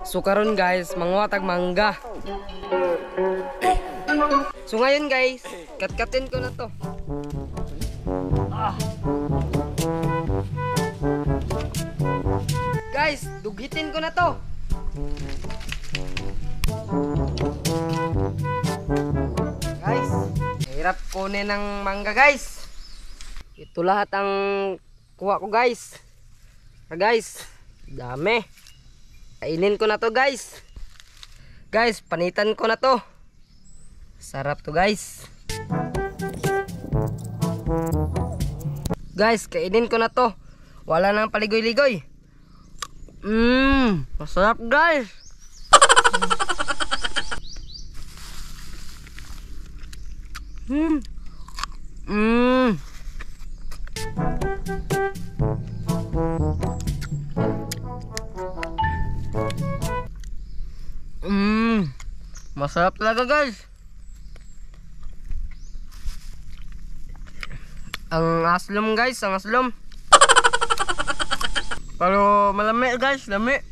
So karon guys, mangwatag mangga. So ngayon guys, katkatin ko na to. Guys, dugitin ko na to. Guys, hirap kunin ng mangga guys. Ito lahat ang kuha ko guys. Guys, dami. Kainin ko na to guys. Guys, panitan ko na to. Sarap to guys. Guys, kainin ko na to. Wala nang paligoy-ligoy. Masarap guys. Masarap talaga guys. Ang aslom guys, ang aslom. Pero malami guys, lami.